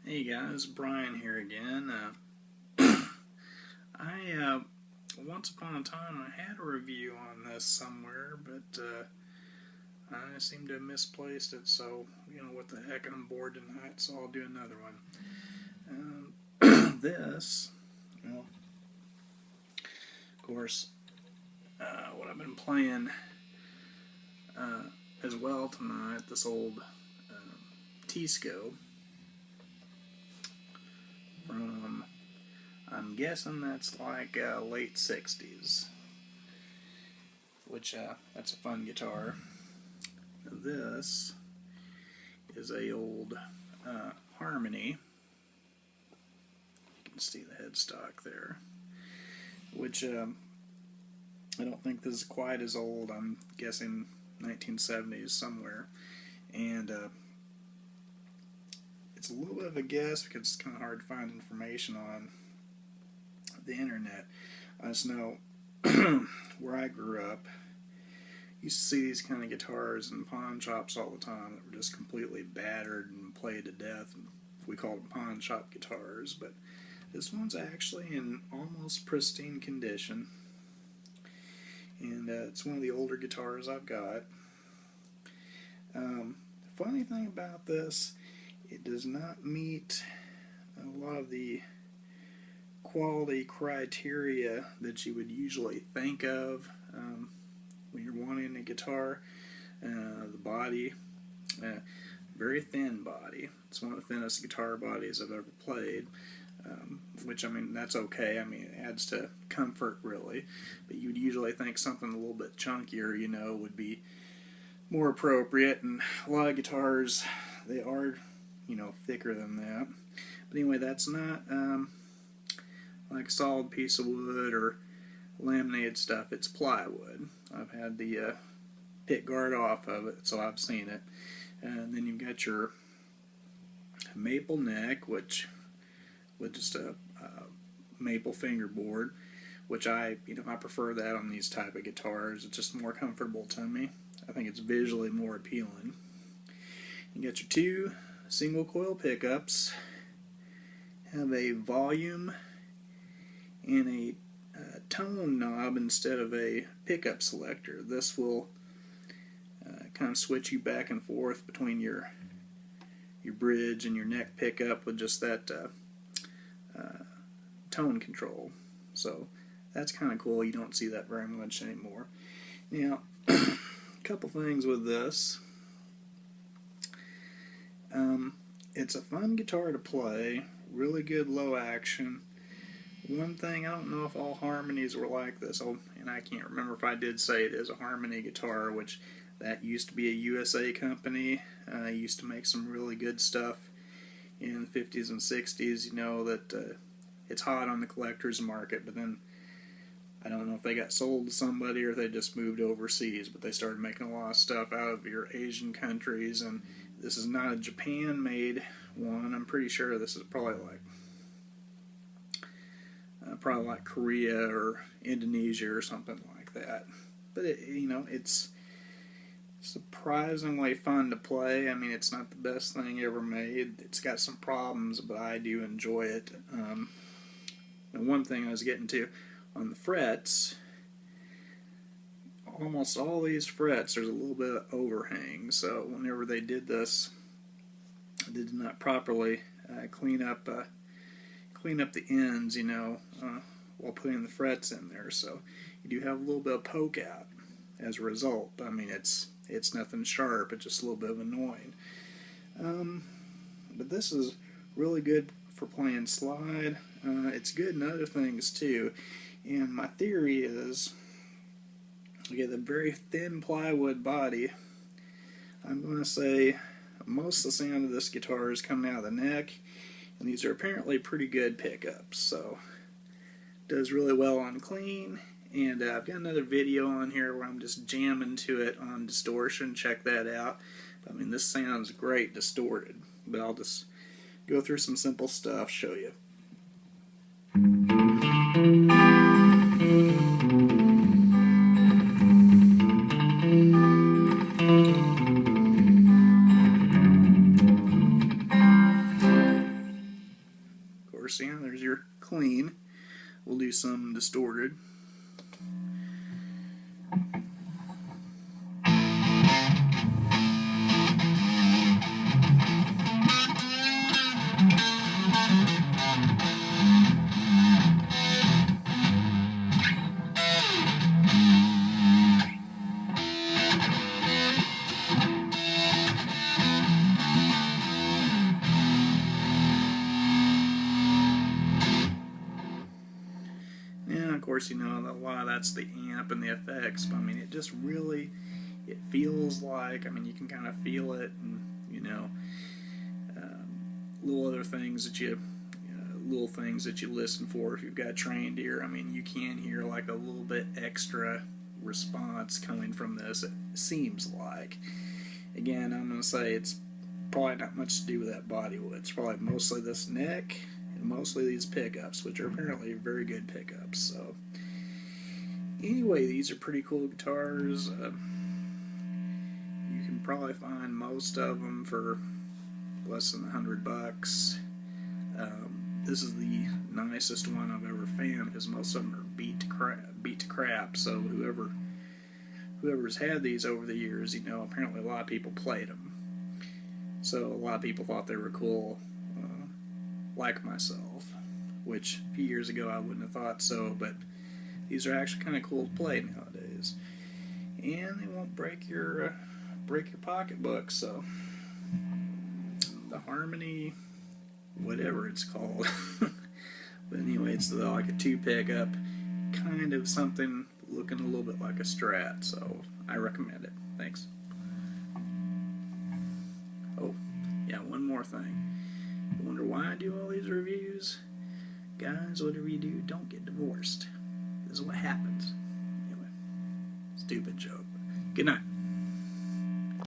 Hey guys, Brian here again. I once upon a time I had a review on this somewhere, but I seem to have misplaced it. So what the heck? I'm bored tonight, so I'll do another one. This, well, of course, what I've been playing as well tonight. This old T-scope from, I'm guessing that's like late 60s, which that's a fun guitar. This is a old Harmony. You can see the headstock there, which I don't think this is quite as old. I'm guessing 1970s somewhere, and it's a little bit of a guess because it's kind of hard to find information on the internet. I just know where I grew up, used to see these kind of guitars in pawn shops all the time that were just completely battered and played to death, and we called them pawn shop guitars. But this one's actually in almost pristine condition, and it's one of the older guitars I've got. Funny thing about this, it does not meet a lot of the quality criteria that you would usually think of when you're wanting a guitar. The body, very thin body. It's one of the thinnest guitar bodies I've ever played, which, I mean, that's okay. I mean, it adds to comfort, really. But you'd usually think something a little bit chunkier, would be more appropriate. And a lot of guitars, they are, thicker than that. But anyway, that's not like a solid piece of wood or laminated stuff. It's plywood. I've had the pick guard off of it, so I've seen it. And then you've got your maple neck, which with just a maple fingerboard, which I prefer that on these type of guitars. It's just more comfortable to me. I think it's visually more appealing. You got your two single coil pickups, have a volume and a tone knob instead of a pickup selector. This will kind of switch you back and forth between your bridge and your neck pickup with just that tone control. So that's kind of cool. You don't see that very much anymore. Now, a couple things with this. It's a fun guitar to play, really good low action. One thing, I don't know if all Harmonies were like this, and I can't remember if I did say it is a Harmony guitar, which that used to be a USA company. Used to make some really good stuff in the 50s and 60s, that it's hot on the collector's market, but then I don't know if they got sold to somebody or if they just moved overseas, but they started making a lot of stuff out of your Asian countries, and this is not a Japan-made one. I'm pretty sure this is probably like Korea or Indonesia or something like that. But it's surprisingly fun to play. I mean, it's not the best thing ever made. It's got some problems, but I do enjoy it. And one thing I was getting to, on the frets, almost all these frets, there's a little bit of overhang. So whenever they did this, they did not properly clean up the ends, while putting the frets in there. So you do have a little bit of poke out as a result. I mean, it's nothing sharp. It's just a little bit of annoying. But this is really good for playing slide. It's good in other things too. And my theory is, you get a very thin plywood body. I'm going to say most of the sound of this guitar is coming out of the neck, and these are apparently pretty good pickups. So it does really well on clean. And I've got another video on here where I'm just jamming to it on distortion. Check that out. I mean, this sounds great distorted, but I'll just go through some simple stuff, show you. course. Yeah, there's your clean. We'll do some distorted. And of course, you know, a lot of that's the amp and the effects, but I mean, it just really, it feels like, I mean, you can kind of feel it, and, you know, little other things that you, little things that you listen for if you've got trained ear. I mean, you can hear like a little bit extra response coming from this, it seems like. Again, I'm going to say it's probably not much to do with that body wood. It's probably mostly this neck and mostly these pickups, which are apparently very good pickups. So anyway, these are pretty cool guitars. You can probably find most of them for less than $100. This is the nicest one I've ever found because most of them are beat to crap. So whoever's had these over the years, you know, apparently a lot of people played them. So a lot of people thought they were cool, like myself, which a few years ago I wouldn't have thought so, but these are actually kind of cool to play nowadays. And they won't break your pocketbook. So the Harmony, whatever it's called. But anyway, it's like a 2 pickup, kind of something looking a little bit like a Strat, so I recommend it. Thanks. Oh, yeah, one more thing. You wonder why I do all these reviews? Guys, whatever you do, don't get divorced. This is what happens. Anyway, stupid joke. Good night.